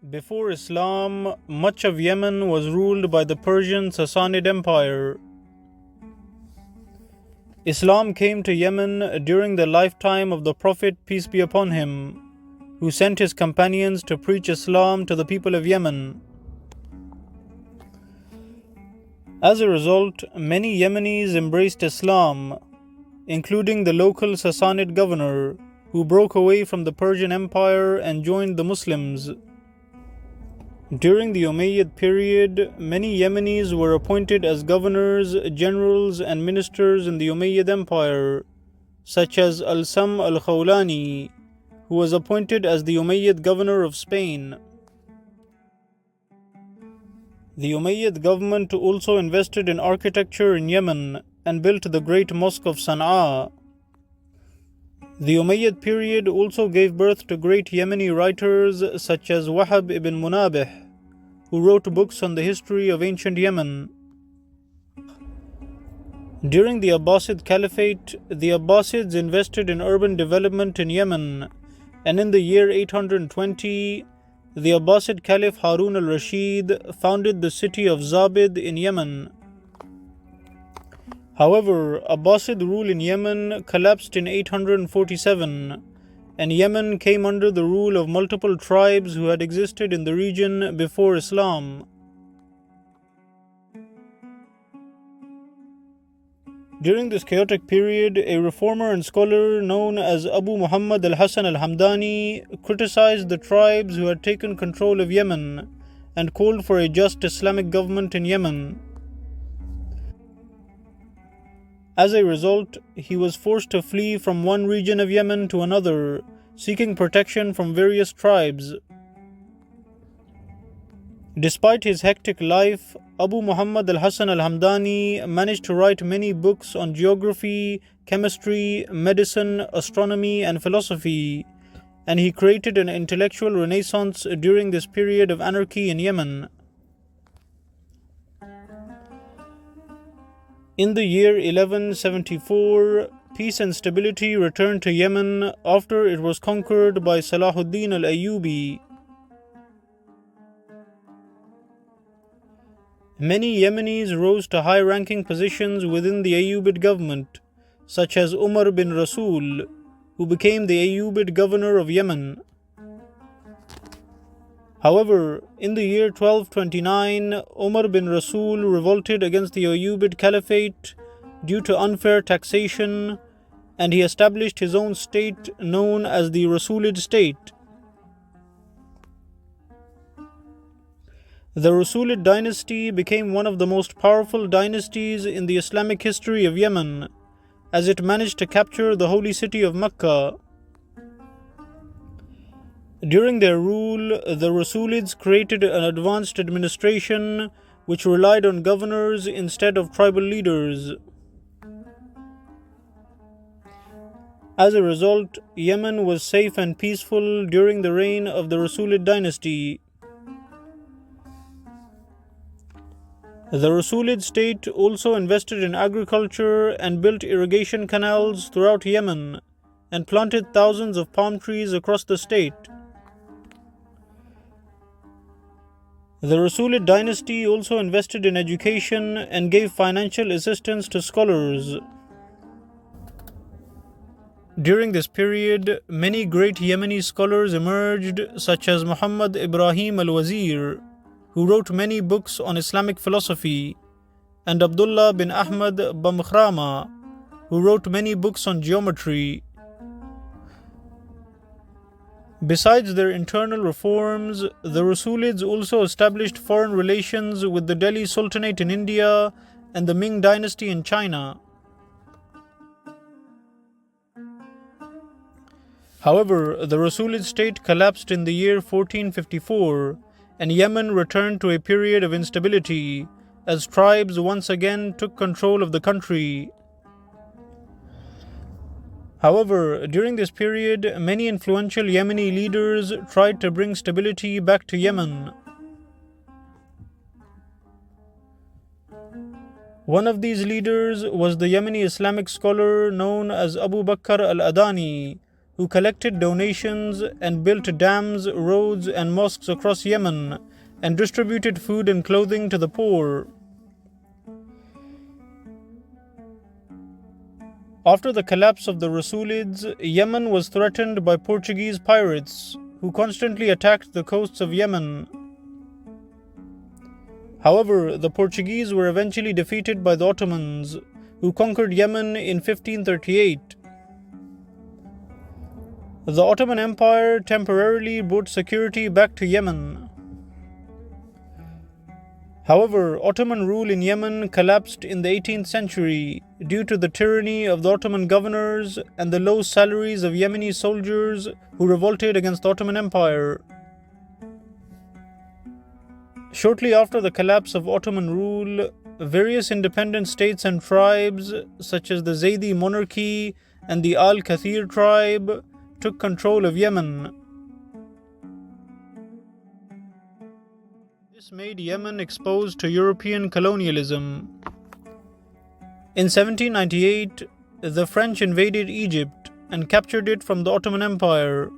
Before Islam, much of Yemen was ruled by the Persian Sassanid Empire. Islam came to Yemen during the lifetime of the Prophet, peace be upon him, who sent his companions to preach Islam to the people of Yemen. As a result, many Yemenis embraced Islam, including the local Sassanid governor, who broke away from the Persian Empire and joined the Muslims. During the Umayyad period, many Yemenis were appointed as governors, generals, and ministers in the Umayyad Empire, such as Al-Sam al-Khawlani, who was appointed as the Umayyad governor of Spain. The Umayyad government also invested in architecture in Yemen and built the great mosque of Sana'a. The Umayyad period also gave birth to great Yemeni writers such as Wahab ibn Munabih, who wrote books on the history of ancient Yemen. During the Abbasid Caliphate, the Abbasids invested in urban development in Yemen, and in the year 820, the Abbasid Caliph Harun al-Rashid founded the city of Zabid in Yemen. However, Abbasid rule in Yemen collapsed in 847, and Yemen came under the rule of multiple tribes who had existed in the region before Islam. During this chaotic period, a reformer and scholar known as Abu Muhammad al-Hasan al-Hamdani criticized the tribes who had taken control of Yemen and called for a just Islamic government in Yemen. As a result, he was forced to flee from one region of Yemen to another, seeking protection from various tribes. Despite his hectic life, Abu Muhammad al-Hasan al-Hamdani managed to write many books on geography, chemistry, medicine, astronomy, and philosophy, and he created an intellectual renaissance during this period of anarchy in Yemen. In the year 1174, peace and stability returned to Yemen after it was conquered by Salahuddin al-Ayyubi. Many Yemenis rose to high-ranking positions within the Ayyubid government, such as Umar bin Rasul, who became the Ayyubid governor of Yemen. However, in the year 1229, Umar bin Rasul revolted against the Ayyubid Caliphate due to unfair taxation, and he established his own state known as the Rasulid state. The Rasulid dynasty became one of the most powerful dynasties in the Islamic history of Yemen, as it managed to capture the holy city of Mecca. During their rule, the Rasulids created an advanced administration which relied on governors instead of tribal leaders. As a result, Yemen was safe and peaceful during the reign of the Rasulid dynasty. The Rasulid state also invested in agriculture and built irrigation canals throughout Yemen and planted thousands of palm trees across the state. The Rasulid dynasty also invested in education and gave financial assistance to scholars. During this period, many great Yemeni scholars emerged, such as Muhammad Ibrahim al-Wazir, who wrote many books on Islamic philosophy, and Abdullah bin Ahmed Bamkhrama, who wrote many books on geometry. Besides their internal reforms, the Rasulids also established foreign relations with the Delhi Sultanate in India and the Ming dynasty in China. However, the Rasulid state collapsed in the year 1454, and Yemen returned to a period of instability as tribes once again took control of the country. However, during this period, many influential Yemeni leaders tried to bring stability back to Yemen. One of these leaders was the Yemeni Islamic scholar known as Abu Bakr al-Adani, who collected donations and built dams, roads, and mosques across Yemen and distributed food and clothing to the poor. After the collapse of the Rasulids, Yemen was threatened by Portuguese pirates who constantly attacked the coasts of Yemen. However, the Portuguese were eventually defeated by the Ottomans, who conquered Yemen in 1538. The Ottoman Empire temporarily brought security back to Yemen. However, Ottoman rule in Yemen collapsed in the 18th century due to the tyranny of the Ottoman governors and the low salaries of Yemeni soldiers who revolted against the Ottoman Empire. Shortly after the collapse of Ottoman rule, various independent states and tribes, such as the Zaydi monarchy and the Al-Kathir tribe, took control of Yemen. This made Yemen exposed to European colonialism. In 1798, the French invaded Egypt and captured it from the Ottoman Empire.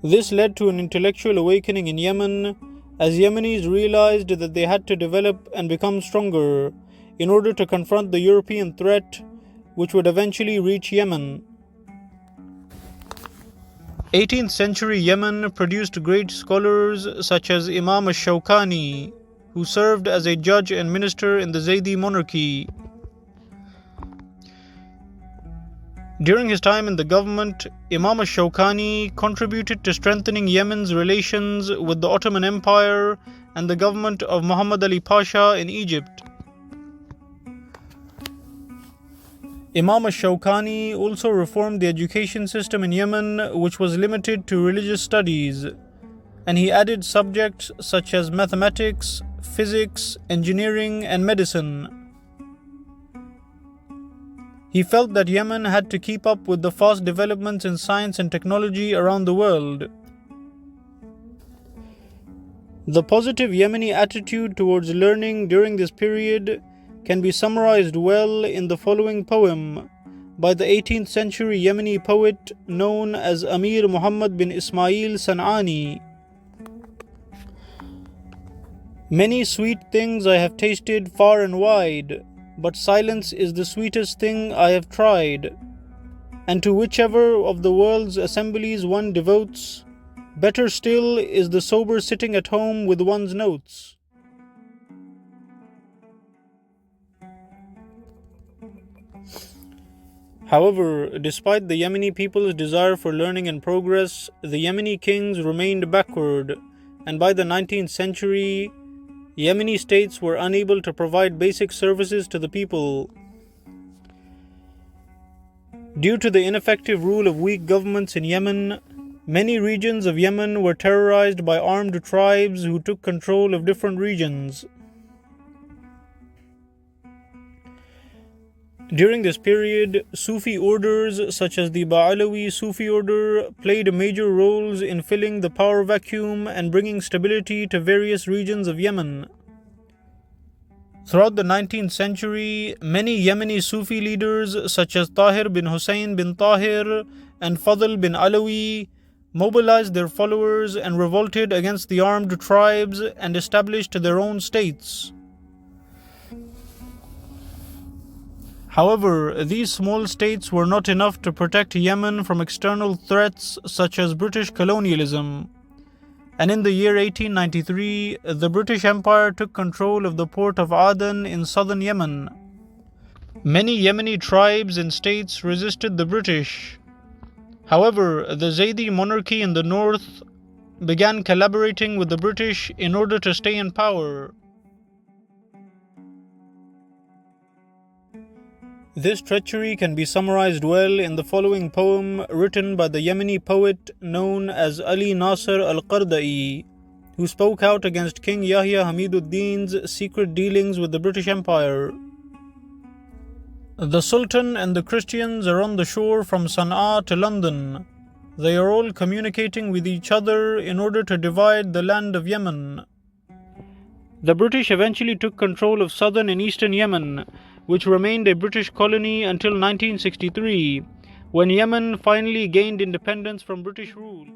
This led to an intellectual awakening in Yemen, as Yemenis realized that they had to develop and become stronger in order to confront the European threat, which would eventually reach Yemen. 18th century Yemen produced great scholars such as Imam al-Shawkani, who served as a judge and minister in the Zaydi monarchy. During his time in the government, Imam al-Shawkani contributed to strengthening Yemen's relations with the Ottoman Empire and the government of Muhammad Ali Pasha in Egypt. Imam al-Shawkani also reformed the education system in Yemen, which was limited to religious studies, and he added subjects such as mathematics, physics, engineering, and medicine. He felt that Yemen had to keep up with the fast developments in science and technology around the world. The positive Yemeni attitude towards learning during this period can be summarized well in the following poem by the 18th century Yemeni poet known as Amir Muhammad bin Ismail San'ani. Many sweet things I have tasted far and wide, but silence is the sweetest thing I have tried. And to whichever of the world's assemblies one devotes, better still is the sober sitting at home with one's notes. However, despite the Yemeni people's desire for learning and progress, the Yemeni kings remained backward, and by the 19th century, Yemeni states were unable to provide basic services to the people. Due to the ineffective rule of weak governments in Yemen, many regions of Yemen were terrorized by armed tribes who took control of different regions. During this period, Sufi orders such as the Ba'alawi Sufi order played major roles in filling the power vacuum and bringing stability to various regions of Yemen. Throughout the 19th century, many Yemeni Sufi leaders such as Tahir bin Hussein bin Tahir and Fadl bin Alawi mobilized their followers and revolted against the armed tribes and established their own states. However, these small states were not enough to protect Yemen from external threats such as British colonialism. And in the year 1893, the British Empire took control of the port of Aden in southern Yemen. Many Yemeni tribes and states resisted the British. However, the Zaydi monarchy in the north began collaborating with the British in order to stay in power. This treachery can be summarized well in the following poem written by the Yemeni poet known as Ali Nasser al-Qarda'i, who spoke out against King Yahya Hamiduddin's secret dealings with the British Empire. The Sultan and the Christians are on the shore from Sana'a to London. They are all communicating with each other in order to divide the land of Yemen. The British eventually took control of southern and eastern Yemen, which remained a British colony until 1963, when Yemen finally gained independence from British rule.